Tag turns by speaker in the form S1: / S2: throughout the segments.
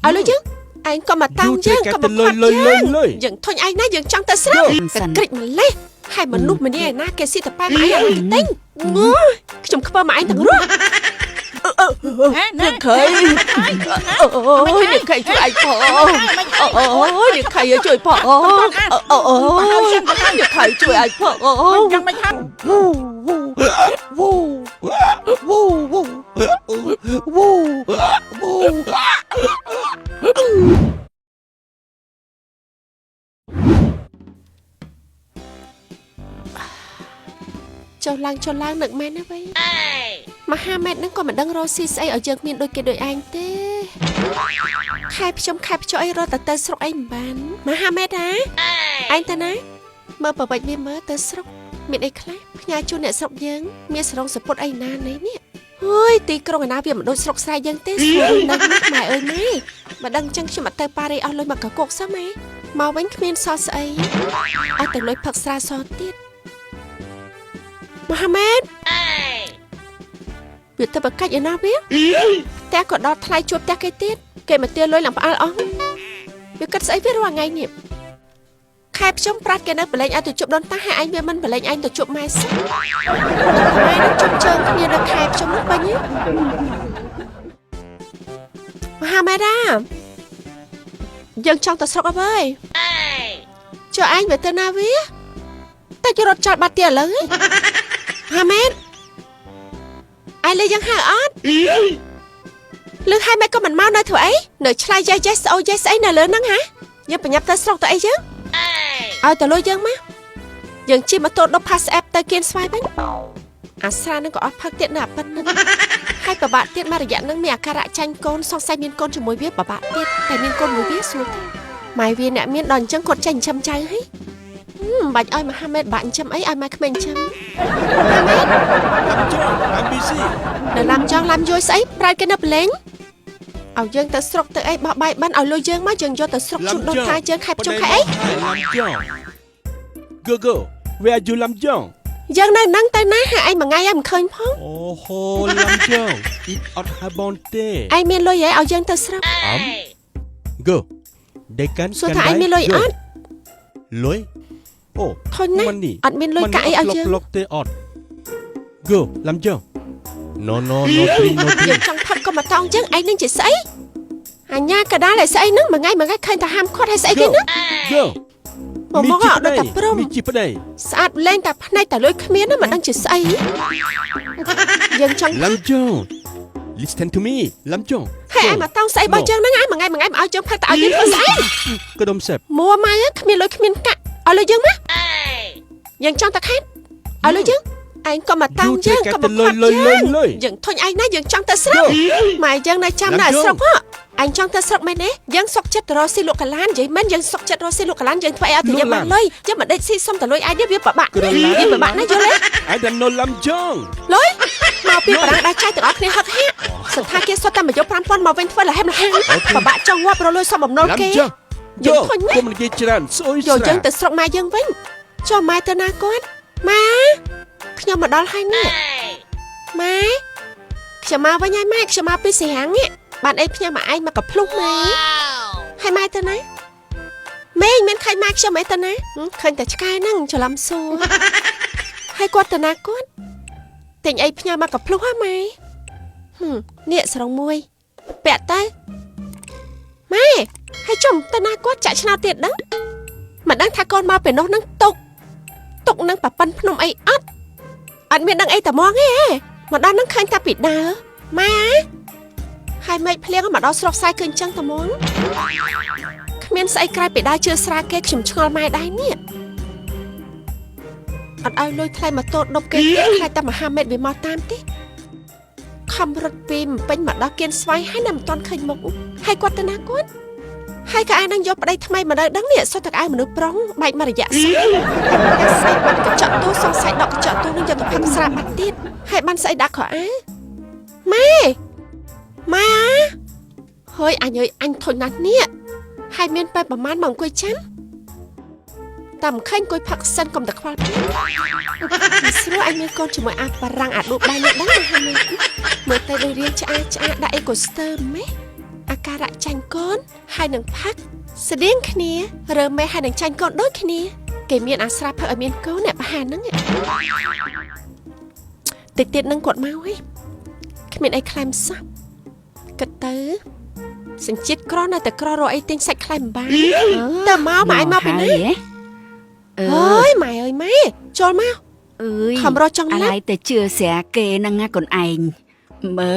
S1: ở lối chứ anh có mà tao chứ có mà phát chứ thôi anh nói chẳng ta sao kịch mà lê hai mà nút mà đi na cái gì tập ba mãi anh cái tính chúng không mà anh thằng luôn đừng khơi ôi đừng khơi cho anh phò ôi đừng khơi cho phò đừng khơi cho anh phò cho lang được men á vậy mà hai mẹ nó còn mà đăng rosi say ở giường miền đôi kia đôi anh thế khai cho ai rồi tao sốc anh bán mà hai mẹ á anh ta nói mơ bảo bệnh miền mơ tao sốc miền đây khác nhà chu nè sốc giường miền sốc support anh na này nè ôi tí con người nào việc mà đôi sốc sai giường thế đăng mày ơi mấy mà đăng chân cho mặt tao Paris ao lôi mà cả cuộc sao mày màu bánh miền so say ở từ lối phật xa so tiết Mohammed việc ta bật cách ở nào biết ta có đo thay chuột ta cái tiết kể mà tia lôi làm ăn óng việc cất giấy viết vào ngày niệm khai trong prat cái này phải lên anh từ chụp đón ta hai anh với mình phải lên anh từ chụp mai sắc mai nó chụp chơi cũng như là khai trong lúc bao nhiêu Mohammed à dừng trong tờ sọc ơi cho anh về tên nào viết ta cho đọt chọt bát tiền lớn Mohammed ai lấy dân hai ớt lưng hai mấy con mình mau nơi thử ấy nửa chai yes ấy nè lớn nắng hả dân phải nhập tới sọc tới ấy chứ tao lôi dân má dân chi mà tôi đọc pass app tới kiên xoay bánh sao nó có phát tiện nạp bên hai bà bạn tiện mà dạng nắng mẹ cara chanh con xong say miên con cho mối viết bà bạn tiết tại miên con mối viết xuống mày viên nè miên đòn chân cột chanh chăm chay ấy bạn ơi mà Mohammed bạn chăm ấy ai mà mình chăm Mohammed để làm vui sấy ra cái nắp lén ở dân ta sọc tới ấy bỏ bay ban ở lôi dân má dân do ta sọc chụp đôi hai dân hẹp trong khai
S2: go where are you làm chong
S1: dân này nắng tay ná hả anh mà ngay em khơi phong
S2: làm chong ít ọt hai bon tê
S1: ai miên lôi vậy ở dân ta sọc
S2: go để cắn
S1: số thà anh miên lôi ớt
S2: lôi
S1: thôi nè ọt miên lôi cãi ở dân
S2: lọc tê ọt go làm chong no
S1: dân trong thật có mà tao chứ anh nên chỉ sấy nha cả đó lại sấy nước mà ngay khơi ta ham khoát hay sấy cái nước một món họ đã tập prom sát lên tập này ta lôi miếng nó mà đang chỉ sấy dân trong
S2: làm chong listen to me làm chong
S1: hay ai mà tao sấy bao chân nó ngay mà ở trong phải tạo dân phải sấy
S2: cái đom sẹp
S1: mua mai á miếng lôi miếng cạn ở lôi dân má dân trong ta khác ở lôi dân anh có mà tao chứ có mà khoát chứ dân thôi anh nói dân trong ta sốc mày dân này chăm là sốc á anh trong ta sốc mày nè dân sốc chất rồi xin lỗi cả lan vậy men dân sốc chất rồi xin lỗi cả lan dân phải ở thì dân bạn lôi chứ mà đây xin xong ta lôi ai biết biết bạn biết bạn nói vô đấy
S2: ai đang nôn làm chong
S1: lôi màu biết bạn đã trai từ đó kia hất hết sự tha kia so ta mà dấu pram pon màu ven phơi là hem là hem và bạn trong qua pro lôi xong bầm nôn kia dân thôi nhé rồi dân từ sốc mai dân vĩnh cho mai tên na con máខ្ញុំមកដល់ហើយនេះម៉ែខ្ញុំមកវិញហើយម៉ែខ្ញុំមកពីស្រាំងនេះបានអីខ្ញុំមកឯងមកកភ្លុះម៉ែហើយម៉ែទៅណាម៉ែមិនឃើញម៉ែខ្ញុំម៉ែទៅណាឃើញតែឆ្កែហ្នឹងច្រឡំសួរហើយគាត់ទៅណាគាត់ទិញអីខ្ញុំមកកភ្លុះហ៎ម៉ែនេះស្រងមួយពាក់ទៅម៉ែហើយចំទៅណាគាត់ចាក់ឆ្នោតទៀតដឹងមិនដឹងថាកូនមកពីនោះហ្នឹងទុកនឹងប៉ប៉ិនភ្នំអីអត់មានដឹងអីតែមកទេមកដល់នឹងឃើញតែពីដើម៉ែហើយមេឃភ្លៀងមកដល់ស្រុកខ្សែឃើញចឹងតែមកគ្មានស្អីក្រៅពីដើជឿស្រាគេខ្ញុំឆ្ងល់ម៉ែដែរនេះអត់ឲ្យលុយថ្លៃម៉ូតូដប់គេទៀតខ្លាចតែMohammedវាមកតាមទេខំរត់ពីពេញមកដល់គៀនស្វាយហើយនៅមិនទាន់ឃើញមុខហើយគាត់ទៅណាគាត់ហើយក៏អាចនឹងយកប្តីថ្មីមកដល់ដឹងនេះសុទ្ធតែឲ្យមនុស្សប្រុងបែកមករយៈស្អីបាត់កញ្ចក់ទូសង្ស័យដកកញ្ចក់ទូនឹងយកទៅផឹកស្រាបាត់ទៀតហើយបានស្អីដាក់ខោអាម៉ែហើយអញអើយអញធុញណាស់នេះហើយមានបែបប្រមាណមកអង្គុយចាំតែមិនឃើញអង្គុយផឹកសិនកុំតែខ្វល់ពេកស្រួលអញមានកូនជាមួយអាបារាំងអាដួបដៃនេះដឹងណាមើលទៅដូចរៀងឆ្អាដាក់អេកូស្ទើម៉េ អាការៈចាញ់កូនហើយនឹងផាក់ស្តៀងគ្នារើមេហើយនឹងចាញ់កូនដូចគ្នាគេមានអាស្រ័យធ្វើឲ្យមានកូនអ្នកបហាហ្នឹងតិចទៀតនឹងគាត់មកហីគ្មានអីខ្លាំងសោះគិតទៅសញ្ជាតិក្រនៅតែក្ររកអីទិញសាច់ខ្លែងបានតើមកម៉ែមកពីណាអើយម៉ែអើយម៉ែចូលមក
S3: អើយ
S1: ខំរកចង់ឡាយ
S3: តែជឿស្រាគេនឹងណាកូនឯងមើ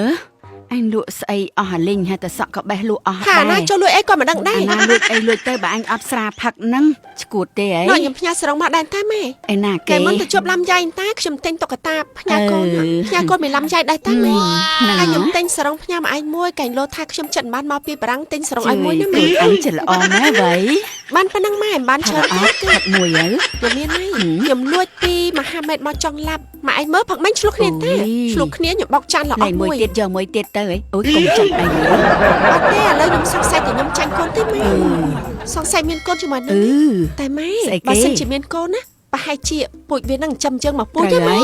S3: អញលក់ស្អីអស់អាលីងហើយតែសក់ក៏បេះលក់អស់ដែរ
S1: ណាចូលលួចអីក៏មិនដឹងដែរ
S3: ណាលួចអីលួចទៅបើអញអត់ស្រាផឹកហ្នឹងឈួតទេហី
S1: ខ្ញុំផ្ញើសរងមកដែរតាម៉ែ
S3: ឯណាគេ
S1: គេមិនទៅជួបឡាំយ៉ៃតាខ្ញុំទិញតុក្កតាផ្ញើកូនមានឡាំយ៉ៃដែរតាម៉ែហើយខ្ញុំទិញសរងផ្ញើមកឯងមួយកែងលោថាខ្ញុំចិត្តបានមកពីបារាំងទិញសរងឲ្យមួយណាម៉ែ
S3: អញចិត្តល្អម៉ែវ៉ៃ
S1: បានប៉ុណ្ណឹងម៉ែបានច្រើន
S3: អត់ផឹកមួយទៅ
S1: ខ្ញុំមានហើយខ្ញុំលួចពីមហាមេតមកចង់ឡាប់ម៉ែឯងមើលផឹកមិញឆ្លុះគ្នាទេឆ្លុះគ្នាខ្ញុំបោកចានល្អ
S3: មួយទៀតយកមួយទៀតទៅហីអូយកុំចាញ់ដៃមួយ
S1: អត់ទេឥឡូវខ្ញុំសង្ស័យតែខ្ញុំចាញ់កូនទេម៉ែសង្ស័យមានកូនជាមួយនឹងតែម៉ែបើសិនជាមានកូនណាប្រហែលជាពូជវានឹងចាំយើងមកពូជទេម៉ែ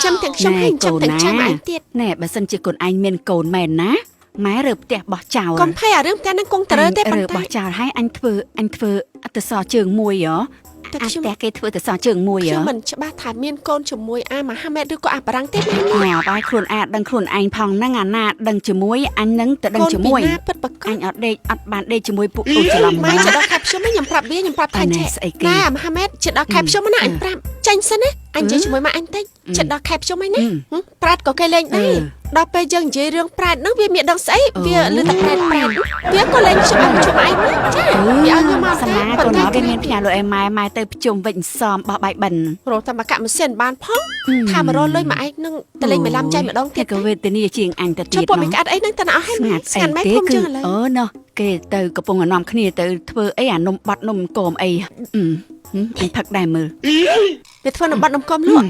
S1: ចាំទាំងខ្ញុំហើយចាំទាំងចាំឯងទៀត
S3: ណែបើសិនជាកូនឯងមានកូនមែនណាម៉ែរើផ្ទះបោះចោល
S1: កុំភ័យអារឿងផ្ទះហ្នឹងគង់តរើទេប៉ុន្តែ
S3: រើបោះចោលហើយអញធ្វើអត្តសជើងមួយហ៎តែខ្ញុំតែគេធ្វើតែសជើងមួយ
S1: ខ្ញុំមិនច្បាស់ថាមានកូនជាមួយអាមហាមេតឬក៏អាបារាំងទេម៉ែ
S3: បាយខ្លួនអាចដឹងខ្លួនឯងផងហ្នឹងអាណាដឹងជាមួយអញនឹងទៅដឹងជាមួយអញអត់ដេកអត់បានដេកជាមួយពួកអូនច្រឡំ
S1: ម៉ែចិត្តដល់ខែខ្ញុំខ្ញុំប្រាប់វាខ្ញុំប្រាប់ថាចេះណែអាមហាមេតចិត្តដល់ខែខ្ញុំណាអញប្រាប់ចាញ់សិនណាអញនិយាយជាមួយម៉ែអញតិចចិត្តដល់ខែខ្ញុំហ្នឹងណាប្រែតក៏គេលេងដែរដល់ពេលយើងនិយាយរឿងប្រែតហ្នឹងវាមានដឹងស្អីវាលឺតែប្រែតវាក៏លេងខ្ញុំឲ្យជួបឯងចាវាឲ្យខ្ញុំមក
S3: សាលាកូនមកវាមានផ្ញើលុយឲ្យម៉ែទៅប្រជុំវិញសមបោះបាយបិណ្ឌ
S1: រកតែមកកាក់ម៉ាស៊ីនបានផងថាមករលុយមកឯងនឹងទៅលេងមកឡាំចៃម្ដងទៀត
S3: ក៏វេទនាជាងអញទៅទៀត
S1: ពួកមានកាត់អីហ្នឹងទៅអស់ហើយស្ងាត់ម៉ែធំចឹងឥឡូវ
S3: អូណោះគេទៅកំពុងនាំគ្នាទៅធ្វើអីអានំបាត់នំគមអីអញផឹកដែរមើល
S1: វាធ្វើនំបាត់នំគមលក់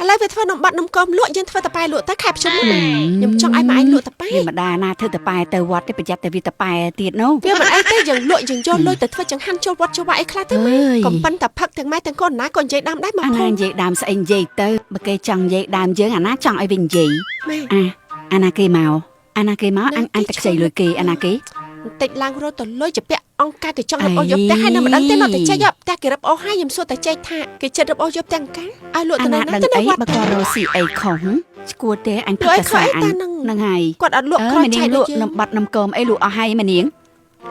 S1: ឥឡូវវាធ្វើនំបាត់នំគមលក់យើងធ្វើតប៉ែលក់ទៅខែខ្ញុំខ្ញុំចង់ឲ្យម៉ែឯងលក់តប៉ែ
S3: វាម្ដាណាធ្វើតប៉ែទៅវត្តទេប្រយ័ត្នតែវាតប៉ែទៀតនោះ
S1: វាមិនអីទេយើងលក់យើងយកលុយទៅធ្វើចង្ហាន់ចូលវត្តចូលវាយអីខ្លះទៅម៉ែកុំប៉ុន្តែផឹកទាំងម៉ែទាំងកូនណាក៏និយាយដើមដែរមក
S3: អាណានិយាយដើមស្អីនិយាយទៅបើគេចង់និយាយដើមយើងអាណាចង់ឲ្យវានិយាយអាណាគេមកអញតែខ្ចីលុយគេអាណាគេ
S1: បន្តិចឡើងរត់ទៅលុយជាពាក់អង្គការគេចង់រឹបអូសយកផ្ទះហើយនៅមិនដឹងទេនៅតែចេះយកផ្ទះគេរឹបអូសហើយខ្ញុំសួរតែចេះថាគេចិត្តរឹបអូសយកផ្ទះអង្គការឲ្យលក់ទៅណា
S3: ទៅវត្តបើគាត់រកស៊ីអីខុសឈួតទេអញផឹកតែស្អាអញហ្នឹងហើយ
S1: គាត់អត់លក់ក្រចៃ
S3: លក់នំបាត់នំគមអីលក់អស់ហើយម្នាង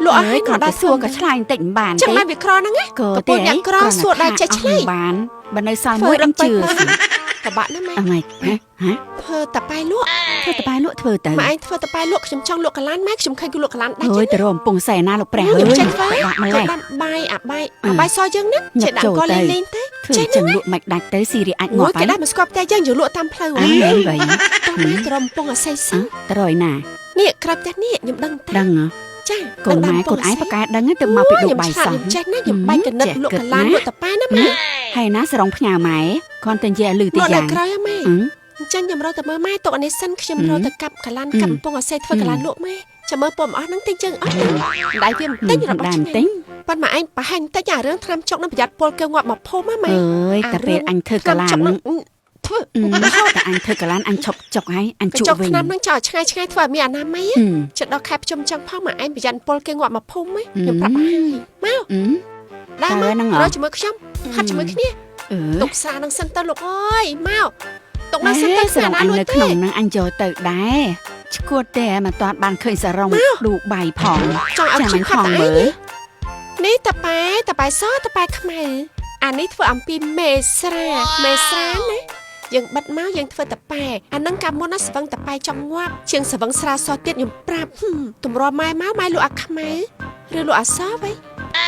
S1: លក់អស់ហើយ
S3: គាត់ដល់សួរក៏ឆ្លើយបន្តិចមិនបានទេ
S1: ចឹងបានវាក្រហ្នឹងណា
S3: ក៏ទេ
S1: យ៉ាងក្រសួរដែរចេះឆ្លើយ
S3: បានបើនៅសល់មួយអញជឿ
S1: តបាក់ណាម៉ែ
S3: អីហ៎
S1: ធ្វើតប៉ែលក់
S3: ធ្វើទៅ
S1: ម៉ែឯងធ្វើតប៉ែលក់ខ្ញុំចង់លក់កន្លានម៉ែខ្ញុំឃើញគេលក់កន្លានដែរ
S3: អើយទៅរំពងសែណាលោកព្រះអើយ
S1: ដាក់ម្លេះបាយអាបាយសយើងណាចេះដាក់កលេងទេ
S3: ចេះចឹងលក់មិនដាច់ទៅស៊ីរីអាចងាប់
S1: ហើយគេដាក់មកស្គប់តែយើងយកលក់តាមផ្លូវ
S3: ហ្នឹងវិញ
S1: ទៅរំពងអាស័យសិន
S3: ត្រយណា
S1: នេះក្របផ្ទះនេះខ្ញុំដឹងចា
S3: កូនម៉ែកូនឯងប្រកែដឹងទៅមកពីលោកបាយសោះ
S1: ចេះណាខ្ញុំបាញ់កណិតលក់កន្លានលក់តប៉ែណាម៉ែ
S3: ហើយណាសរងផ្ញើម៉ែគាត់តែនិយាយលឺទីយ៉ាង
S1: ក្រោយម៉ែអញ្ចឹងខ្ញុំរកទៅមើលម៉ែទុកអានេះសិនខ្ញុំរកទៅកាប់កន្លានកាប់ពងអាស័យធ្វើកន្លានលក់ម៉ែចាំមើលពុំអស់ហ្នឹងទិញជើងអស់ដៃវាមិនទិញរបស់ខ្ញុំ
S3: ទិញ
S1: ប៉ុន្តែឯងប្រហែលទិញអារឿងថ្នាំចុកនឹងប្រយ័ត្នពលគេងាប់មកភូមិម៉ែ
S3: អើយតែពេលអញធ្វើកន្លាន
S1: ធ្វើ
S3: តែអញធ្វើកន្លានអញឈប់ចុកហើយអញជក់វិញ
S1: ឆ្នាំហ្នឹងចោលឆ្ងាយធ្វើឲ្យមានអនាម័យចិត្តដល់ខែភ្ជុំចឹងផងមកឯងប្រយ័ត្នពលគេងាប់មកភូមិខ្ញុំប្រាប់ហើយមកដើរមករកជាមួយខ្ញុំហាត់ជាមួយគ្នាទុកស្រានឹងសិនទៅលោកអើយមកទុកមកសិនទៅស្រាណាលួច
S3: នៅក្នុងហ្នឹងអញយកទៅដែរឈួតទេមិនតាន់បានឃើញសរងឌូបាយផង
S1: ចង់ឲ្យខ្ញុំខាត់មើលនេះតប៉ែសតប៉ែខ្មៅអានេះធ្វើអំពីមេស្រាណាយើងបិទមកយើងធ្វើតប៉ែអានឹងកាលមុនណាស្វឹងតប៉ែចង់ងាប់ជាងស្វឹងស្រាសទៀតខ្ញុំប្រាប់ទម្រាំម៉ែលក់អាខ្មៅឬលក់អាសវិញ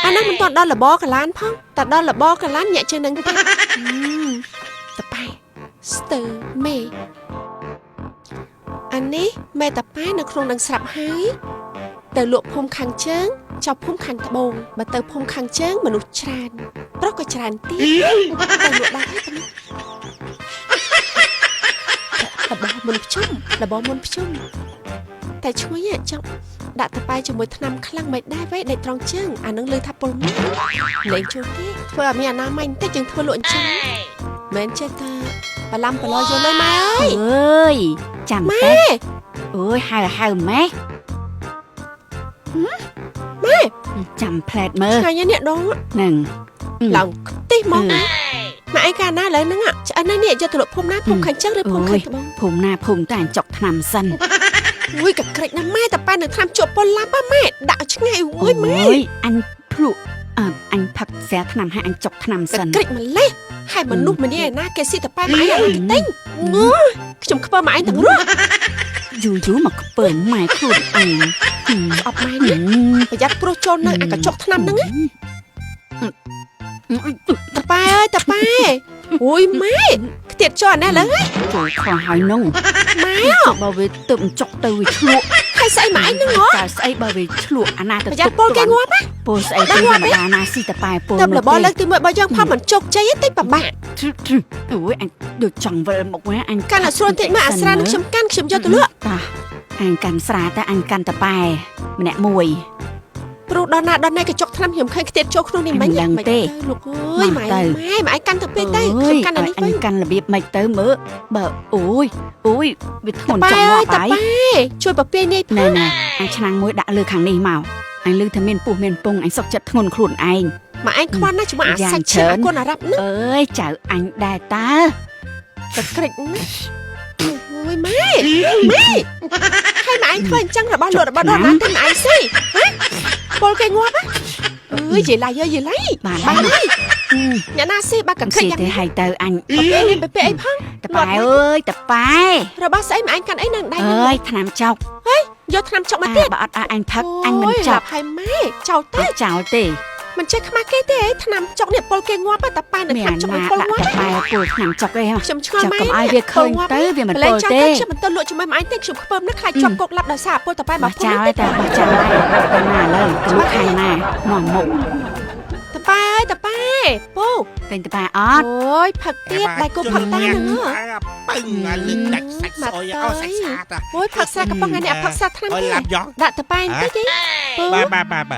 S1: អានឹងមិនទាន់ដល់លបកលានផងតែដល់លបកលានញាក់ជើងនឹងទៀតតប៉ែស្ទើមេអានេះមេតប៉ែនៅក្នុងនឹងស្រាប់ហើយទៅលក់ភូមិខាងជើងចប់ភូមិខាងត្បូងបើទៅភូមិខាងជើងមនុស្សច្រើនប្រុសក៏ច្រើនទៀតទៅលក់ដែរហើយមុនភ្ជុំតែឈ្ងុយចង់ដាក់តប៉ែជាមួយថ្នាំខ្លាំងមិនដែរវ៉េដេកត្រង់ជើងអានឹងលើថាពុលមកលេងចូលទេធ្វើឲ្យមានអនាម័យបន្តិចយើងធ្វើលក់អញ្ចឹងមែនចេះតាបឡំបឡយយកលុយម៉ែអើយ
S3: ចាំតែអូយហៅម៉ែ ចាំផ្លែតមើល
S1: ថ្ងៃនេះដង
S3: នឹង
S1: ឡើងទីមកម៉ែឯកាលណាឡើយហ្នឹងឆ្អិននេះយកទៅលក់ភូមិណាភូមិខាងជើងឬភូមិខាងត្បូង
S3: ភូមិណាភូមិតែអញចុកថ្នាំសិន
S1: អូយកក្រិចណាម៉ែតប៉ែនឹងថ្នាំជក់ប៉ុនឡាប់ម៉ែដាក់ឆ្ងាយអូយម៉ែ
S3: អញភ្លក់អញផឹកស្រាថ្នាំឲ្យអញចុកថ្នាំសិន
S1: ក្រិចម្លេះហើយមនុស្សម្នាណាគេស៊ីតប៉ែម៉ែឲ្យគេទិញខ្ញុំខ្ពើម៉ែទាំងរស់
S3: យូរមកខ្ពើមម៉ែខ្លួនឯង
S1: អត់ម៉ែនេះប្រយ័ត្នព្រោះចូលនៅអាកញ្ចុកថ្នាំហ្នឹងតប៉ែអើយតប៉ែអូយម៉ែខ្ទាតចុះអានេះឡើយ
S3: ចូលខោហើយនង
S1: ម៉ែ
S3: បើវាទៅចុកទៅវាឆ្លក់
S1: ហើយស្អីម៉ែហ្នឹងហ៎
S3: តើស្អីបើវាឆ្លក់អាណាទៅ
S1: ប្រយ័ត្នពលគេងាប់ណា
S3: ពលស្អីទៅធម្មតាណាស៊ីតប៉ែពល
S1: តែរបបលើកទី1របស់យើងផំមិនជោគជ័យទេពិបាក
S3: អូយអញដូចចង់វិលមកវិញអញ
S1: កាន់តែស្រួលតិចមកអាស្រានឹងខ្ញុំកាន់ខ្ញុំយកទៅលក់
S3: តាអញកាន់ស្រាតែអញកាន់តប៉ែម្នាក់មួយ
S1: ព្រោះដល់ណាដល់ណែកញ្ចុកថ្នាំខ្ញុំឃើញខ្ទាតចូលក្នុងនេះមិញលោកអើយម៉ែម៉ែកាន់ទៅពេកទៅខ្ញុំកាន់អានេះ
S3: អ
S1: វិញ
S3: ញកាន់របៀបមិនទៅមើលបើអូយវាធ្ងន់ចង់
S1: អើ
S3: មក
S1: យត
S3: ហើយ
S1: ប៉ែជួយពពាយនេះ
S3: ណែអញឆ្នាំងមួយដាក់លើខាងនេះមកអញលឺថាមានពុះមានពងអញសុកចិត្តធ្ងន់ខ្លួនឯង
S1: ម៉ែឯងខ្វល់ណាស់ជាមួយអាសាច់ឈើគុណអារ៉ាប់នឹង
S3: អើយចៅអញដែរតើ
S1: តែក្រិចណាអូយម៉ែហើយម៉ែឯងធ្វើអញ្ចឹងរបស់លោករបស់ដល់ណាទៅម៉ែឯងស៊ីពលគេងាប់អើយយាយឡៃយឡៃ
S3: បាន
S1: បាយនេះអ្នកណាស៊ីបាក់កក្រិច
S3: ស៊ី
S1: យ៉ាង
S3: ទៅ
S1: នេះ
S3: ឲ្យទៅអញ
S1: ពពាយនេះពពាយអីផង
S3: តប៉ែអើយតប៉ែ
S1: របស់ស្អីម៉ែឯងកាន់អីនឹងដៃ
S3: អើយថ្នាំចុក
S1: យកថ្នាំចុកមកទៀត
S3: បើអត់ឲ្យអញផឹកអញមិនចាប់
S1: ហើយម៉ែចោល
S3: អ
S1: ទៅ
S3: ត់ចោលទេ
S1: មិនចេះខ្មាស់គេទេថ្នាំចុកនេះពលគេងាប់តែប៉ែនឹង
S3: មាន
S1: ថ្នាំចុក
S3: ណា
S1: ពល
S3: ដាក់
S1: ងាប់
S3: តប៉ែពលថ្នាំចុកឯង
S1: ខ្ញុំឆ្ងល់
S3: ចាំ
S1: ម៉ែ
S3: កុំឲ្យវាឃើញទៅវាមិនពលទេ
S1: ខ្ញុំមិនទៅលក់ជាមួយម៉ែឯងទេខ្ញុំខ្ពើមនឹកខ្លាចជាប់គុកឡាប់ដោយសារពលតែប៉ែ
S3: បោះចោលឲ្យតែបោះចោលឲ្យទៅណាលើទៅលក់ខាងណាមកមុខ
S1: តប៉ែអើយតប៉ែពូ
S3: ពេញតប៉ែអត់
S1: អូយផឹកទៀតដៃគូផឹកតាហ្នឹង
S4: ពឹងឲ្យលឹងដាច់សាច់ស្អុយឲ្យសាច់ស្អាត
S1: អូយផឹកស្រាកំប៉ុងថ្ងៃនេះផឹកស្រាថ្នាំ
S4: ឲ្យ
S1: ទេ
S4: ឡាប់យ៉ង
S1: ដាក់តប៉ែតិចទេពូ
S4: បាទ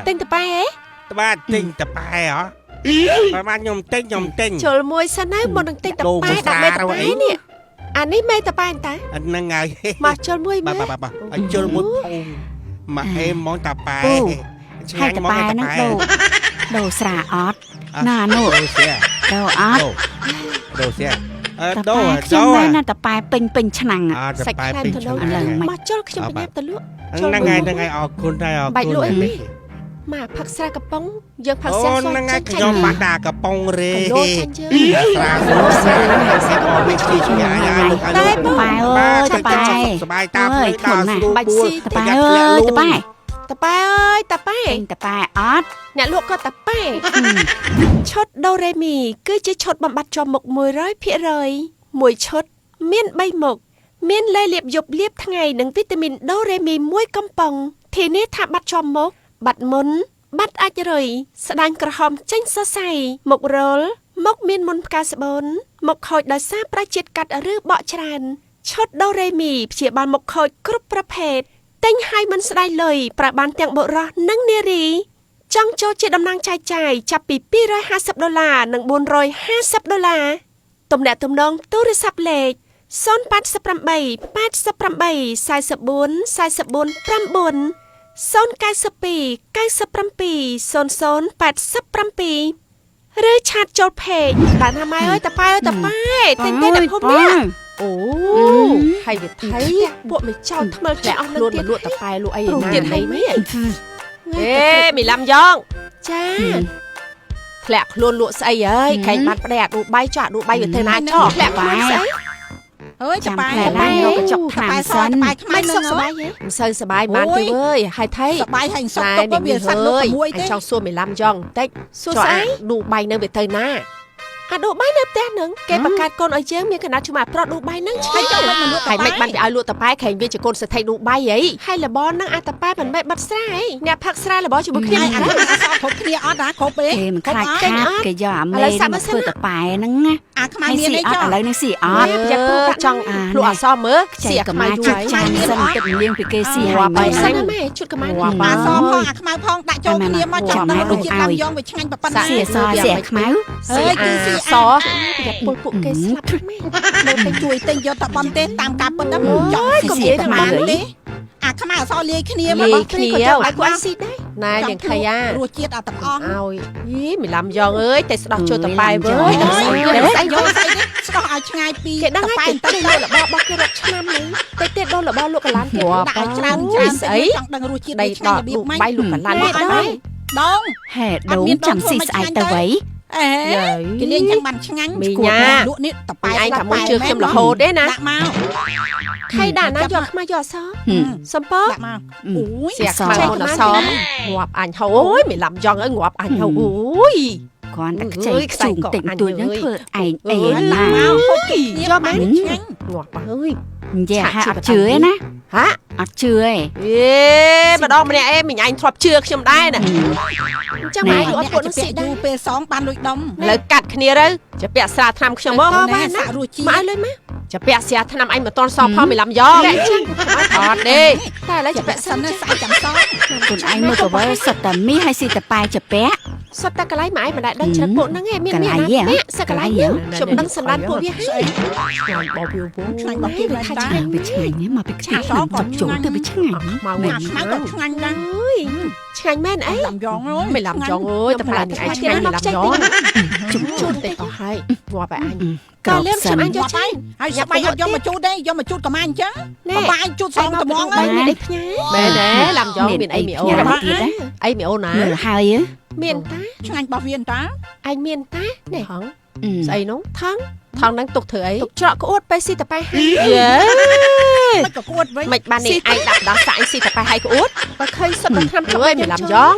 S1: ទិញតប៉ែហ៎
S4: ត្បាទិញតប៉ែហ៎បាទខ្ញុំទិញ
S1: ជុលមួយសិនហើយមុននឹងទិញតប៉ែដាក់មេតប៉ែនេះអានេះមេតប៉ែតា
S4: ហ្នឹងហើយ
S1: មកជុលមួយមើល
S4: បាទឲ្យជុលមួយភូមិមកអេមកតប៉ែ
S3: ហើយតប៉ែហ្នឹងដូរស្រាអត់ណានោះ
S4: ដូរស្រា
S3: ដូរអត់
S4: ដូរស្រា
S3: ត
S4: ដូ
S3: ប៉ែ
S4: រ
S3: ខ្ញុំមែនណាតប៉ែពេញឆ្នាំង
S4: អត់ត
S1: សាច់
S4: ប៉ែ
S1: ខ្លែម
S4: ពេញ
S1: ទៅ
S4: ឆ្ងា
S1: លើ
S4: យ
S1: មកជុលខ្ញុំបញ្ញាប់ទៅលក់
S4: ហ្នឹងហើយអរគុណដែរអរគុណ
S1: មកផឹកស្រាកំប៉ុងយើងផឹក
S4: អូ
S1: ស្រា
S4: ហ្នឹងហើយខ្ញុំបាត់ដាក់កំប៉ុងរេ
S1: លោចាញ់យើង
S4: ស្រាស្រាអត់មានឈីឆ្ងាយហើយលោក
S3: តប៉ែអើយតប៉ែ
S4: សបายតាមភ្នែកដល់ស្រួល
S1: បាច់ស៊ី
S3: តប៉ែអើយតប៉ែ
S1: តប៉ែអើយតប៉ែ
S3: ពេញតប៉ែអត់
S1: អ្នកលក់ក៏តប៉ែឈុតដូរ៉េមីគឺជាឈុតបំបត្តិជាប់មុខ 100% មួយឈុតមាន3មុខមានលេលាបយប់លាបថ្ងៃនិងវីតាមីនដូរ៉េមី1កំប៉ុងធានាថាបាត់ជាប់មុខបាត់មុនបាត់អាចរុយស្ដាញ់ក្រហមចេញសរសៃមុខរលមុខមានមុនផ្កាស្បូនមុខខូចដោយសារប្រជាតិកាត់ឬបកច្រើនឈុតដូរ៉េមីព្យាបាលមុខខូចគ្រប់ប្រភេទទិញហើយមិនស្ដាយលុយប្រើបានទាំងបុរសនិងនារីចង់ចូលជាតំណាងចែកចាយចាប់ពី$250និង$450ទំនាក់ទំនងទូរស័ព្ទលេខ088 88 44 44 9 092 97 0087 ឬឆាតចូលពេកបានណាម៉ែអើយតប៉ែអើយតប៉ែទិញតែភូមិនេះអូហើយវាថៃពួកមិនចោលថ្មើរចាស់អស់ខ្លួនមកលក់តប៉ែលក់អីណាទៀតហើយមែនអេមីឡាំយ៉ងចាធ្លាក់ខ្លួនលក់ស្អីហើយខែងបាត់ផ្ដេកអាឌូបៃចោះអាឌូបៃវាទៅណាចោះធ្លាក់ខ្លួនស្អី
S5: អើយតប៉ែ
S3: ណាយកកញ្ចក់ថ្នាំសិន
S5: តប៉ែខ្មៅ
S1: មិន
S5: នឹង
S1: សុខសប្បាយទេមិនសូវសប្បាយបានទេអើយហើយថៃ
S5: សបាយហើយសុខទុកទៅវាសាត់លោកមួយ
S1: អញ
S5: ទេ
S1: ចង់សួរមីឡាំយ៉ងបន្តិចសួរស្អីឌូបៃនៅវាទៅណាអាឌូបៃនៅផ្ទះនឹងគេបង្កើតកូនឲ្យយើងមានកណាត់ឈ្មោះប្រុសឌូបៃនឹងឆ្លៃចូលមកលក់ហើយមិនបានឲ្យលក់តប៉ែខែងវាជាកូនសេដ្ឋីឌូបៃហីហើយលបនឹងអាតប៉ែមិនមែនបាត់ស្រាហីអ្នកផឹកស្រាលបជាមួយគ្នា
S5: អានេះអត់គ្រប់គ្នាអត់ណាគ្រប់ទេ
S3: គេមិនខ្លាចខាតគេយកអាមេមកធ្វើតប៉ែហ្នឹងណា
S5: អាខ្មៅ
S3: ហើយ
S5: មាន
S3: ស៊ី
S5: អី
S3: អ
S5: ចុះ
S3: ត់ឥឡូវនេះស៊ីអ
S1: អ
S3: ត់
S1: ត់យ៉ាប់ចង់ភ្លក់អសមើល
S3: ខ្ចី
S1: ស៊ីអា
S3: ក
S1: ខ្មៅ
S3: ម៉ា
S1: យូ
S3: ជួយ
S1: រ
S3: ចាញ់សិនទឹកលៀងពីគេស៊ីហើយ
S1: បៃ
S3: មិន
S1: សិ
S3: សិ
S1: ន
S3: ន
S1: ណាម៉ែជូតកម្មា
S5: អាសផងអាខ្មៅផងដាក់ចូលគ្នាមកចាប់ដល់រសជាតិតាមយ៉ងវាឆ្ងាញ់ប៉ុណ្ណា
S3: ស៊ីសស៊ីខ្មៅ
S5: ហើយគឺស៊ី
S1: សយ៉ាប់ពលពួកគេស្លាប់ម៉ែ
S5: លើទៅជួយទិញយកតបំទេតាមការប៉ុណ្ណាចង់
S3: ស៊ីខ្មៅ
S5: ទេ អាខ្មៅអសលាយគ្នា
S1: មក
S5: មក
S1: គ្នាឲ្យគាត់ស៊ីដែរណាយ៉ាងខៃយ៉ា
S5: រសជាតិអាទាំងអស់
S1: ឲ្យយីមិនឡំយ៉ងអើយតែស្ដោះចូលតប៉ែវើយ
S5: អើ
S1: ស្
S5: យ
S1: អី
S5: យក
S1: ស្អី
S5: ស្អីយកស្អីនេះស្ដោះឲ្យឆ្ងាយពី
S1: គេដឹង
S5: ប៉ែ
S1: ហើយ
S5: ទៅ
S1: តែលោករបស់គេរត់ឆ្នាំនេះតែទៀតដល់របស់លោកកលានទៀត
S5: ដាក់ឲ្យច្រើន
S1: ស្អី
S5: ចង់ដឹងរសជាតិ
S1: ដៃ
S5: ឆ្ងាញ់
S1: ដក
S5: របៀបម៉េច
S1: បៃលោកកលាននេះដែរ
S5: ដង
S3: ហេដូងចង់ស៊ីស្អែកទៅໄວ
S5: អេគេលេងចឹងបានឆ្ងាញ់លក់នេះតប៉ែ
S1: ឯងថាមកជឿខ្ញុំរហូតទេណា
S5: ដាក់មក
S1: ខៃដាក់ណាយកខ្មៅយកអសសំពើ
S5: ដាក់មកអូយ
S1: សៀកខ្មៅអសងាប់អញហូអូយមិនឡំយ៉ងអើយងាប់អញហូអូយ
S3: គាត់តែខ្ចីខ្ជុំតិចតួចនឹងធ្វើឯងអេ
S5: ដាក់
S3: ណា
S5: មកហូបគ្នា
S1: យកមែន
S5: ឆ្ងាញ់
S1: ងាប់អើយ
S3: និយាយហាអត់ជឿឯណា
S1: ហា
S3: អត់ជឿឯ
S1: អេម្ដងម្នាក់អេមិញអញធ្លាប់ជឿខ្ញុំដែរណាចឹងឯងអត់ពួកនឹងស៊ីដែរ
S5: យូរពេលសងបានលួចដុំ
S1: លើកាត់គ្នាទៅចាពាក់ស្រាថ្នាំខ្ញុំមក
S5: ណា
S1: បាន
S5: សា
S1: ណា
S5: ក់រសជាតិ
S1: មកឲ្យលុយមកចាពាក់ស្រាថ្នាំអញមិនតន់សងផងមិនឡំយ៉ងចឹងអត់ទេតែឥឡូវចាពាក់សិន
S5: ណា
S1: ណា
S5: ស្អែកចាំសង
S3: ខ្លួនឯងមើលក៏វល់សិតតែមីហើយស៊ីតែប៉ែចាពាក់
S1: សុទ្ធតែកន្លែងមកឯងមិនដែលដឹងជ្រឹកពួកហ្នឹងឯងមា
S3: ក
S1: ន
S3: ន្លែងហ៎
S1: នេះសកន្លែង
S3: កន្លែងហ៎
S1: ខ្ញុំដឹងសម្រាប់ពួកវាហើយឆ្ងាញ់បោកវាវង
S5: ឆ្ងាញ់បោកវា
S1: ថា
S5: តា
S1: ឆ្ងាញ់
S3: វាឆ្ងាញ់ណាមកពីខ្ទិះក្នុងចុកចូលទៅវាឆ្ងាញ់
S1: មក
S5: អា
S1: វិញ
S5: ខ្មៅក៏ឆ្ងាញ់ដែរ
S1: អើយឆ្ងាញ់មែនអី
S5: ឡំយ៉ងអើយ
S1: មិនឡំយ៉ងអើយតែផ្លែនេះឯងឆ្ងាញ់មិនឡំយ៉ងជុំជូនតែអស់ហើយងាប់ឲ្យអញ
S3: ក្រោក
S1: លឿន
S3: សិ
S1: ខ្ញុំ
S3: ន
S1: អញយកឆ្ងាញ់
S5: ហើយស្បាយយកមកជូតទេយកមកជូតក៏មកអញ្ចឹង
S1: ណែ
S5: បាយជូតសងត្មង
S1: អើ
S5: អើ
S1: យ
S5: យ
S1: មានអីផ្ញើមែនទេឡំយ៉ងមានអីមីអូន
S3: ទៀតណា
S1: អីមីអូនណា
S3: មើលហើយ
S1: មានតា
S5: ឆ្ងាញ់របស់វាតា
S1: អញមានតានេះហង
S3: ស្
S1: ស្
S3: អី
S1: អីនោះថងហ្នឹងទុកធ្វើអីទុកច្រកក្អួតពេលស៊ីតប៉ែហើយយេ
S5: មិនក៏គួតវិញ
S1: មិនបាននេះឯងដាក់ដោះសាច់ស៊ីតប៉ែហើយក្អួតបើឃើញសុទ្ធតែថ្នាំចុកឲ្យមិនឡំយ៉ង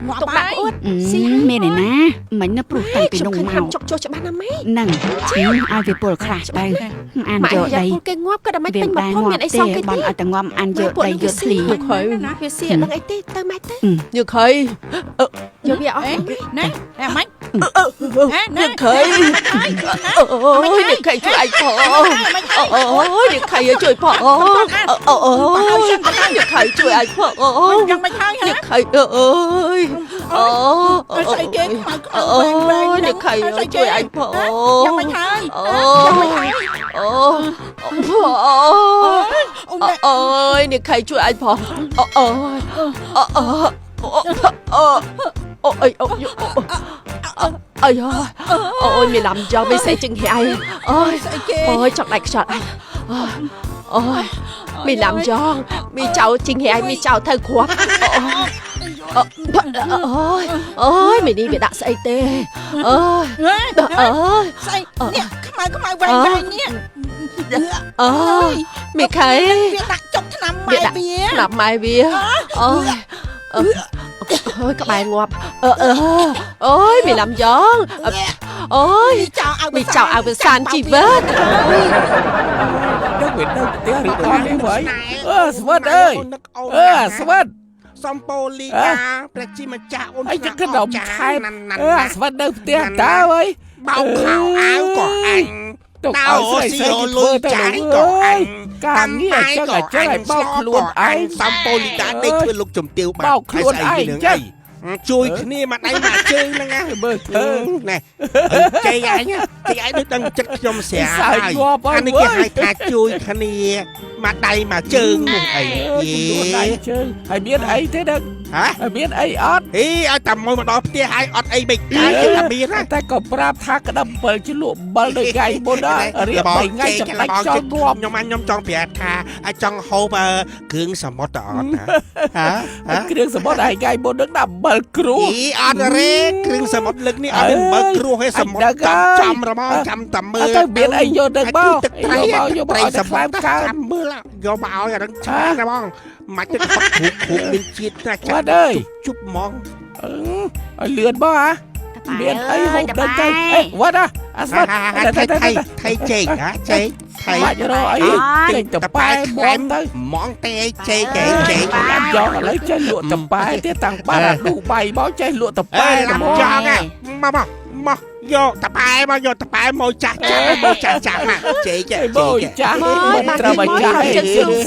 S5: ងាប់
S1: ទុក
S5: បា
S1: ដាក់
S5: យ
S1: ក្អួត
S3: មានឯណាមិញនៅព្រោះតាំងពី
S1: ខ្ញុំ
S3: នោះ
S1: ឃើញ
S3: មក
S1: ថ្នាំចុកចុះច្បាស់ណាស់ម៉េច
S3: ហ្នឹងឲ្យវាពលខ្លះទៅអាន
S1: ម៉ែ
S3: យក
S1: យ៉ា
S3: ដី
S1: គេងាប់ក៏តែមិន
S3: វា
S1: ពេញមក
S3: ដែរ
S1: ផង
S3: ងា
S1: មាន
S3: ប់
S1: អី
S3: ទេ
S1: សងគេ
S3: ប
S1: ទេ
S3: នឲ្យតែងាប់អានយកដីយកធ្លី
S1: យកហើយវាស៊ីដឹងអីទេទៅម៉ែទៅយកហើយយកវាអស់
S5: អេណែអេម៉េច
S1: យកហើយអូយយកហើយជួយអញផងអូយយកហើយជួយផងអូយយកហើយជួយអញផងអូយ
S5: យ៉ាងមិនហើយហ៎
S1: យកហើយអើយអូ
S5: ស្អីគេខ្មៅ
S1: អូយយកហើយជួយអញផង
S5: យ៉ាងមិនហើយ
S1: អូ
S5: យ៉ាងមិនហើយ
S1: អូ
S5: អូន
S1: អូយនេះใครជួយអញផងអូអូអូអីអូអីអូយមានឡាំយ៉ងមិនស្អីជាងហៃអូយ
S5: ស្អីគេ
S1: អូយចង់ដាច់ខ្យល់អញអូយមានឡាំយ៉ងមានចៅជាងហៃមានចៅទៅគ្រាប់អូយមីនេះវាដាក់ស្អីទេអូយ
S5: ស្អីនេះខ្មៅវែងនេះ
S1: អូយមីខៃ
S5: វាដាក់ចុកថ្នាំម៉ែវា
S1: ស្លាប់ម៉ែវាអូយអូយក្បែរងាប់អូយមានឡាំយ៉ងអូយ
S5: មីចៅឲ្យ
S1: មីចៅឲ្យវាសានជីវិត
S2: ដឹងវានៅផ្ទះឬអត់នេះហ្មងស្វិតអើយស្វិត
S4: សំពូលីកាព្រះជាម្ចាស់អូន
S2: អីចក្ដុំខែស្វិតនៅផ្ទះតើអើយ
S4: បោកខោអាវក៏អញ
S2: ទុក
S4: តើ
S2: ឲ្យ
S4: អូ
S2: ស្រី
S4: ស៊ី
S2: ស្រី
S4: អូ
S2: ធ្វើ
S4: លុយ
S2: ទៅ
S4: ចាយ
S2: លោក
S4: ក៏អ
S2: អើយ
S4: ញ
S2: ការងារអញ្ចឹងអញ្ចឹងឲ្យបោកខ្លួនឯង
S4: សំពូលីកាដេកធ្វើលោកជំទាវ
S2: បោកខ្លួនឯងចឹង
S4: ជួយគ្នាមកដៃមកជើងហ្នឹងណា
S2: មើលធ្វើ
S4: ណែជ័យអញដូចដឹងចិត្តខ្ញុំស្រាហើយ
S2: ងាប់ហើយ
S4: អានេះគេហៅថាជួយគ្នាមកដៃមកជើងនោះអី
S2: ខ្លួនឯងជើងហើយមានអីទេដឹង
S4: ហ៎
S2: ហើយមានអីអត់
S4: ហីឲ្យតែមកដល់ផ្ទះហើយអត់អីបិចតែតែមានណា
S2: តែក៏ប្រាប់ថាក្តាប់7ជលក់7ដោយថ្ងៃមុនដែររៀប3ថ្ងៃចង្លាច់ចោលងាប់
S4: ខ្ញុំចង់ប្រាប់ថាអាចចង់ហូបគ្រឿងសមុទ្រទៅអត់ណាហ៎
S2: គ្រឿងសមុទ្រឯថ្ងៃមុននឹងដាក់7គ្រួ
S4: អីអត់រេគ្រឿងសមុទ្រលើកនេះអត់មានបើគ្រួឲ្យសមុទ្រចាំរមចាំតែមើល
S2: ទៅមានអីយកទៅបោយកមកឲ្យសបែបកើ
S4: ចាំមើលយកមកឲ្យអានឹងឆ្ងាញ់ណាបងមិនទឹកហត់គ្រូមានជាតិណាស់
S2: បាត់អើយ
S4: ជប់ហ្មង
S2: ឲ្យលឿនបងហ៎មានអីហូបដល់ទៅអេវត្តអាស្វាត់
S4: ថៃចេកហ៎ចេកថៃ
S2: បាច់រកអីចេញទៅប៉ែបងទៅ
S4: ហ្មងតែចេកចេក
S2: ឡាំយកឥឡូវចេះលក់តប៉ែទៀតតាំងបាត់អាឌូបៃមកចេះលក់តប៉ែ
S4: ឡាំចង់មកយកតប៉ែមកយកតប៉ែមកចាស់មកចាស់មកចេក
S2: មកចាស់មិនត្រូវមកចាស់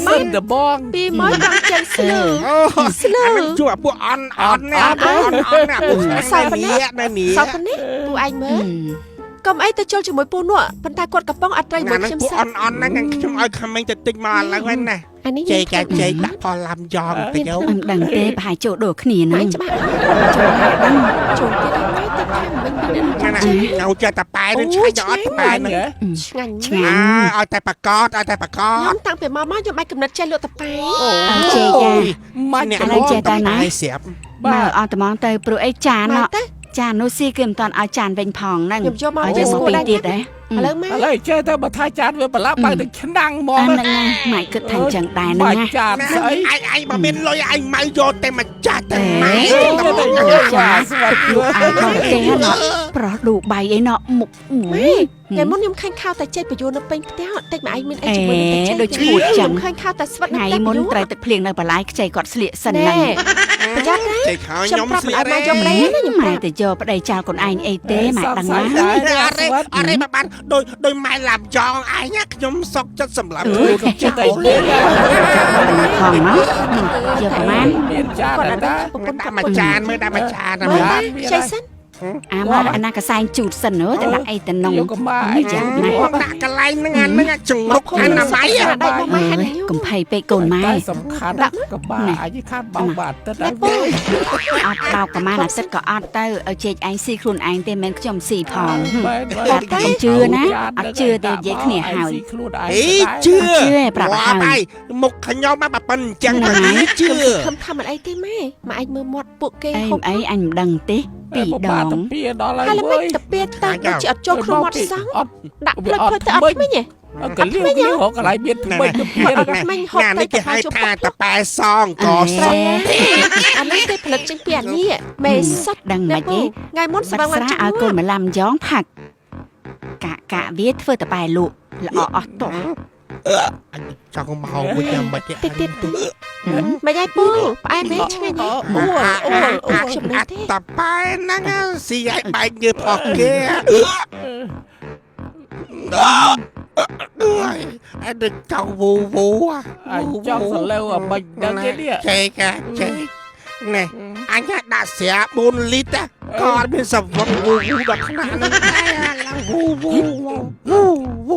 S2: សិនតបង
S1: ពីមកដល់ចេញស្លឺ
S4: ស្លឺជួពួកអន់ណាពួកសៅនេះណានេះ
S1: សោកនេះពូឯងមើលកុំអីទៅជុលជាមួយពូនោះប៉ុន្តែគាត់កំពុងអត់ត្រូវមកខ្ញុំ
S4: ពួក
S1: សា
S4: អន់ណាខ្ញុំឲ្យខមមិនទៅទិញមកឥឡូវហ្នឹងណា
S1: อันนี้
S4: ចេកចាចេកដាក់ផលឡាំយ៉ងទៅយោ
S3: អឹងដឹងទេប្រហែលចូលដូរគ្នា
S1: ម៉ែ
S3: ហ្នឹង
S1: ច្បាស់ចូលទៀតម៉ែទៅខាងវិញវិញ
S4: ណាញ៉ៅចេះតែប៉ែនឹងឆ្ងាញ់ដល់អត់ប៉ែនឹង
S1: ឆ្ងាញ់
S3: ឆ្ងា
S1: ណាស់
S4: ឲ្យតែបកតឲ្យតែបក
S1: ខ្ញុំតាំងពីមកខ្ញុំបាច់កំណត់ចេះលក់តប៉ែ
S3: អើចេកចា
S2: មិន
S4: អ្នក
S3: ឥឡូវចេះតែណា
S4: ស្រាប់
S3: បើអត់ត្មងទៅព្រោះអីចាន
S1: មក
S3: ណោះ
S1: ទៅ
S3: ចាននោះស៊ីគឺមិនតាន់ឲ្យចានវិញផងហ្នឹង
S1: ខ្ញុំយកមក
S3: ឲ្យ
S1: ចេ
S3: យើង
S1: ះ
S3: មក
S1: ស្គាល់
S3: ពី
S1: ដែរ
S3: ទៀតដែរ
S1: ឥឡូវម៉ែ
S2: ឥឡូវចេះទៅបើថាចានវាប្រឡាប់បើទៅឆ្នាំងហ្ម
S3: អ
S2: ង
S3: ឺហ្នឹងណាម៉ែគិតថាអញ្ចឹងដែរហ្នឹង
S2: បាច់
S3: ណា
S2: ចានស្អី
S4: ឯងបើមានលុយឯងមកយកតែមកចាស់តែម៉ែ
S3: ចាស្វាត់លក់អាយដល់គេណោះប្រោះឌូបៃអីណោះមុខ
S1: ម៉ែថ្ងៃមុនខ្ញុំឃើញខោតែចេះបញ្យល់នៅពេញផ្ទះតិចម៉ែឯងមានអីជាមួយនឹងតែចេះ
S3: ដូចឈួតចឹង
S1: ខ្ញុំឃើញខោតែស្វិតនៅ
S3: ថ្ងៃ
S1: តែ
S3: មុន
S1: បញ្យល់
S3: ត្រូវទឹកភ្លៀងនៅបន្លាយខ្ចីគាត់ស្លៀកសិន
S1: ណែ
S3: ហ្នឹង
S1: ប្រយ័ត្នណា
S4: ចេះខោ
S1: ខ្ញុំ
S4: ខ្ញុំ
S1: ប្រាប់
S4: ស្លៀ
S1: ឲ្
S4: ក
S1: យម៉ែយកប្រេងណាខ្ញុំ
S3: ម៉ែ
S1: ប្រាប់
S3: ទៅយកប្តីចោលខ្លួនឯងអីទេម៉ែដឹងណា
S4: អរេមកបានដោយម៉ែឡាំយ៉ងឯងខ្ញុំសុកចិត្តសម្រាប់
S2: ចិត្តតែលេង
S3: ផងមកយកប្រហែល
S2: មានចាន
S1: គាត់អត់
S2: តា
S1: ដឹងប្រពន្ធ
S4: ដាក់មួយចានមើលដាក់មួយចាន
S1: មើលតែចៃសិន
S3: អាមកអាណាកសែងជូតសិនទៅដាក់អីទៅនង
S2: យកកម៉ាអី
S3: ចា
S2: ចា
S3: ម៉ែ
S4: មកដាក់កន្លែងហ្នឹងអាហ្នឹងចង្រុកអនាម័យ
S1: ដៃមកម៉ែហាត់ខ្ញុំ
S3: កំភៃពេកកូនម៉ែ
S2: តែសំខាន់កម៉ាអីខាតបោកបាត់ទៅដល់
S3: អត់បោកប្រហែលអាទិត្យក៏អត់ទៅឲ្យជែកឯងស៊ីខ្លួនឯងទេមិនខ្ញុំស៊ីផង
S2: បែ
S3: អត់តែជឿណាអត់ជឿទេនិយាយគ្នាហើយ
S2: ខ្លួនឯង
S4: អីជឿ
S3: ជឿប្រាប់ហើយ
S4: មុខខ្ញុំមកប៉ិនអញ្ចឹងទៅជឿ
S1: ខំខំអីទេម៉ែម៉ែឯងមើលមាត់ពួកគេ
S3: អី
S1: ហូប
S3: អីអញមិនដឹងទេពីរដង
S2: ពីដល់
S1: ហើយ
S2: ហើយ
S1: ល្មិចទៅពេលតាំងដូចជាអត់ចូលក្នុងមាត់សោះ
S2: អត់
S1: ដាក់ផ្លិចផ្លិចទៅអត់ថ្មិញទេ
S2: កលៀវកន្លែងមានថ្មីទៅទៀត
S1: អត់ថ្មិញហូប
S4: ណា
S1: ទៅ
S4: នេះគេហៅថាតប៉ែសងកស
S1: ស្រីអានេះគេផលិតចេញពីអានេះមេសុត
S3: ដឹងមិនទេ
S1: ថ្ងៃមុន
S3: បា
S1: ស្បឹង
S3: ត់
S1: បាន
S3: ស្រា
S1: ចា
S3: ឲ្យកូនម្លាំយ៉ងផាក់កាវាធ្វើតបែលក់ល្អអស់តោះ
S4: ចង់មកវិញយ៉ាងម៉េច
S1: តិចទៀតមិនយាយពូផ្អែមមែនឆ្ងាញ់ហ៎
S4: ខ្ញុំអត់តប៉ែហ្នឹងស៊ីឲ្យបែកញើផុសគេអើដឹកចង់វូវូ
S2: អញចង់សលើអាមិនដឹងទេនេះ
S4: ចេកចេកណែអញដាក់ស្រា4លីត្រក៏អត់មានសវឹកវូវូដល់ខ្នាតហ្នឹងឡើងវូវូវូវូ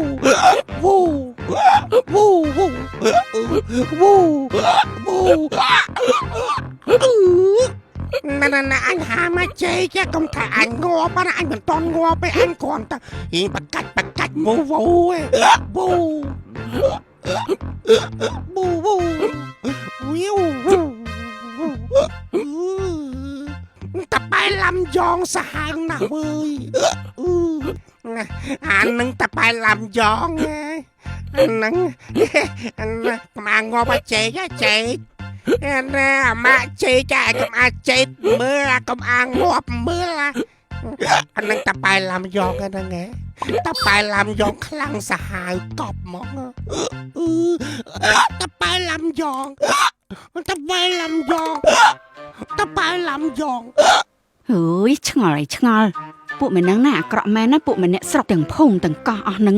S4: វូវូវូវូវូណាអញហាមកចេកកុំថាអញងាប់ណាអញមិនតន់ងាប់ទេអញគ្រាន់តែហៀងបកាច់វូវូវូវូវូវីវតប៉ែឡាំយ៉ងសាហាវណាស់អើយអានឹងតប៉ែឡាំយ៉ងហ្នឹងកម្អាងងាប់ឲ្យចេកចេកណាអាម៉ាក់ចេកកុំអាចចេកមើលកុំអាងងាប់មើលអានឹងតប៉ែឡាំយ៉ងហ្នឹងតប៉ែឡាំយ៉ងខ្លាំងសាហាវកប់ហ្មងតប៉ែឡាំយ៉ងតប៉ែឡាំយ៉ងតប៉ែឡាំយ៉ង
S3: ហូយឆ្ងល់ហើយឆ្ងល់ពួកមិនហ្នឹងណាអាក្រក់មែនណាពួកមិនអ្នកស្រុកទាំងភូមិទាំងកោះអស់ហ្នឹង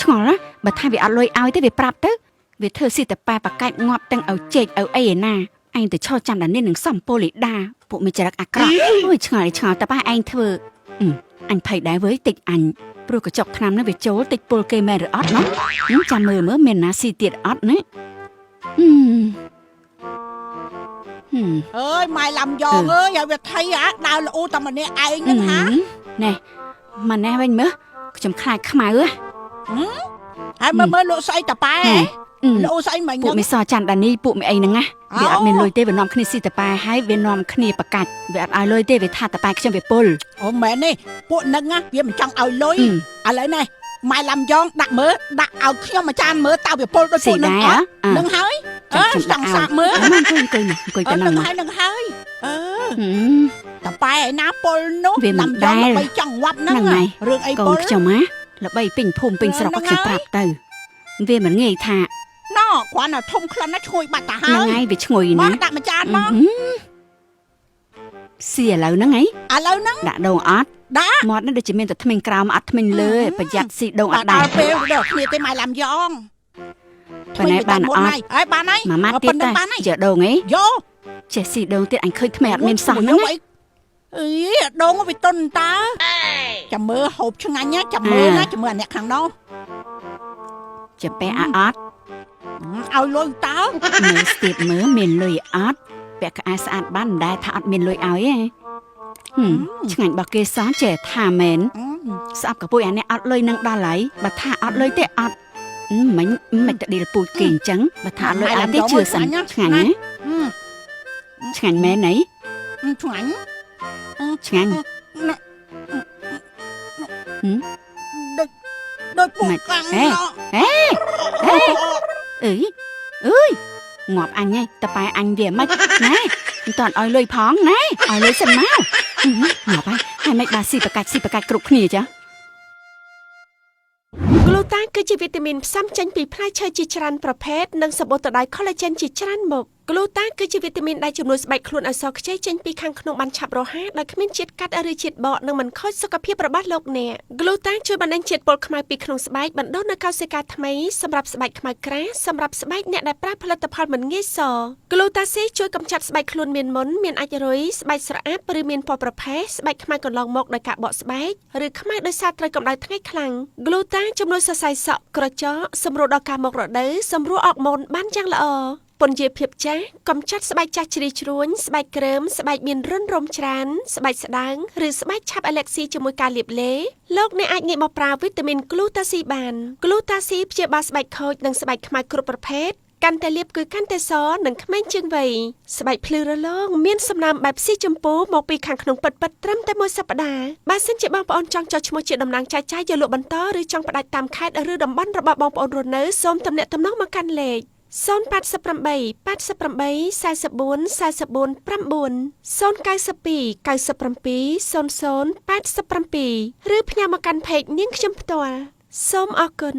S3: ឆ្ងល់ណាបើថាវាអត់លុយឲ្យទេវាប្រាប់ទៅវាធ្វើស៊ីតប៉ែបកាច់ងាប់ទាំងឲ្យជែកឲ្យអីឯណាឯងទៅឈរចាំដានេះនឹងសំពូលីដាពួកមិនចរិតអាក្រក់អូយឆ្ងល់តប៉ែឯងធ្វើអញភ័យដែរវើយតិចអញព្រោះកញ្ចក់ឆ្នាំនេះវាចូលតិចពុលគេមែនឬអត់ណោះចាំមើលមានណាស៊ីទៀតអត់ណា
S5: អើយម៉ែឡាំយ៉ងអើយឲ្យវាថៃអាដើរល្អតែម្នាក់ឯងហ្នឹងហា
S3: ណែម៉ាណែវិញមើលខ្ញុំខ្លាចខ្មៅ
S5: ហើយមើលលោកស្អីតប៉ែលោកស្អីមិញ
S3: ពួកមីសច័ន្ទដានីពួកមីអីហ្នឹងណាវាអត់មានលុយទេវានាំគ្នាស៊ីតប៉ែហើយវានាំគ្នាបកាច់វាអត់ឲ្យលុយទេវាថាតប៉ែខ្ញុំវាពុល
S5: អូមែនទេពួកហ្នឹងវាមិនចង់ឲ្យលុយឥឡូវនេះម៉ែឡាំយ៉ងដាក់មើលដាក់ឲ្យខ្ញុំអាចារ្យមើលតើវាពុលដូចពួកហ្នឹងអត់នឹងហើយចង់សាកមើល
S3: អង្គុយទៅហ្នឹងមក
S5: នឹងហើយតប៉ែឯណាពុលនោះឡាំយ៉ងបីចង់ងាប់ហ្នឹងរឿងអី
S3: កូ
S5: ពុ
S3: ន
S5: ល
S3: ខ្ញុំណាល្បីពេញភូមិពេញស្រុកក៏ខ្ញុំប្រាប់ទៅវាមិនងាយថា
S5: ណោគ្រាន់តែធំក្លិនណាឈ្ងុយបាត់ទៅហើយ
S3: ហ្នឹងហើយវាឈ្ងុយ
S5: មក
S3: ណា
S5: ដាក់មួយចានមក
S3: ស៊ីឥឡូវហ្នឹងហី
S5: ឥឡូវហ្នឹង
S3: ដាក់ដូងអត់
S5: ដាក់
S3: មាត់នេះដូចជាមានតែថ្មិញក្រោមអត់ថ្មិញលើប្រយ័ត្នស៊ីដូងអត់
S5: ដា
S3: ដែរ
S5: ល់ពេលដល់គ្នាទេម៉ែឡាំយ៉ង
S3: ប៉ុន្តែបានអត់
S5: ហើយបានហើយ
S3: មួយម៉ាត់ទៀតតែជើដូងហី
S5: យោ
S3: ចេះស៊ីដូងទៀតអញឃើញថ្មីអត់មានសោះហ្នឹងណា
S5: អីដូងវាតុនតើចាំមើលហូបឆ្ងាញ់ចាំមើលណាចាំមើលអាអ្នកខាងនោះ
S3: ចាំបែអត់
S5: ឲ្យលុយតើ
S3: មើលស្ទាបមើលមានលុយអត់ពាក់ក្អាស្អាតបានមិនដែរថាអត់មានលុយឲ្យទេឆ្ងាញ់របស់គេសោះចេះថាមែនស្អប់កពុយអានេះអត់លុយនឹងដល់ហើយបើថាអត់លុយទេអត់មិនទៅឌីលពូជគេអញ្ចឹងបើថាអត់លុយអត់ទេជឿសិនឆ្ងាញ់ណាឆ្ងាញ់មែនអី
S5: ឆ្ងាញ់
S3: ឆ្ងាញ់
S5: ដូចពុកកាំង
S3: អេអើយងាប់អញហីតប៉ែអញវាមិនណែមិនតាន់ឲ្យលុយផងណែឲ្យលុយសិនមកងាប់ហើយមិនបានស៊ីប្រកាច់គ្រប់គ្នាចា
S1: ក្លូតានគឺជាវីតាមីនផ្សំចេញពីផ្លែឈើជាច្រើនប្រភេទនិងសម្បូរទៅដោយ collagen ជាច្រើនមុខ ក្លូតានគឺជាវីតាមីនដែលជំនួយស្បែកខ្លួនឲ្យសខ្ចីចេញពីខាងក្នុងបានឆាប់រហ័សដោយគ្មានជាតិកាត់ឬជាតិបកនិងមិនខូចសុខភាពរបស់លោកអ្នកក្លូតានជួយបណ្ដេញជាតិពុលខ្មៅពីក្នុងស្បែកបណ្ដុះនូវកោសិកាថ្មីសម្រាប់ស្បែកខ្មៅក្រាស់សម្រាប់ស្បែកអ្នកដែលប្រើផលិតផលមិនងាយសក្លូតាស៊ីជួយកម្ចាត់ស្បែកខ្លួនមានមុនមានអាចរុយស្បែកស្រអាប់ឬមានពណ៌ប្រផេះស្បែកខ្មៅកន្លងមកដោយការបកស្បែកឬខ្មៅដោយសារត្រូវកម្ដៅថ្ងៃខ្លាំងក្លូតានជំនួយសរសៃសក់ក្រចកសម្រួលដល់ការមករដូវសម្រួលអរម៉ូនបានយ៉ាងល្អ ពន្យាភាពចាស់កំចាត់ស្បែកចាស់ជ្រីជ្រួញស្បែកក្រើមស្បែកមានរុនរំច្រើនស្បែកស្ដើងឬស្បែកឆាប់អាឡែកស៊ីជាមួយការលាបឡេលោកអ្នកអាចងាកមកប្រើវីតាមីនក្លូតាស៊ីបានក្លូតាស៊ីព្យាបាលស្បែកខូចនិងស្បែកខ្មៅគ្រប់ប្រភេទកាន់តែលាបគឺកាន់តែសនិងក្មេងជាងវ័យស្បែកភ្លឺរលោងមានសំណើមបែបស៊ីចម្ពូមកពីខាងក្នុងពិតត្រឹមតែមួយសប្តាហ៍បើសិនជាបងប្អូនចង់ចុះឈ្មោះជាតំណាងចែកចាយយកលក់បន្តឬចង់ផ្ដាច់តាមខេត្តឬតំបន់របស់បងប្អូនរស់នៅសូមទំនាក់ទំនងមកកាន់លេខ 088 88 44 44 9 092 97 00 87 ឬផ្ញើមកកាន់เพจនាងខ្ញុំផ្ទាល់សូមអរគុណ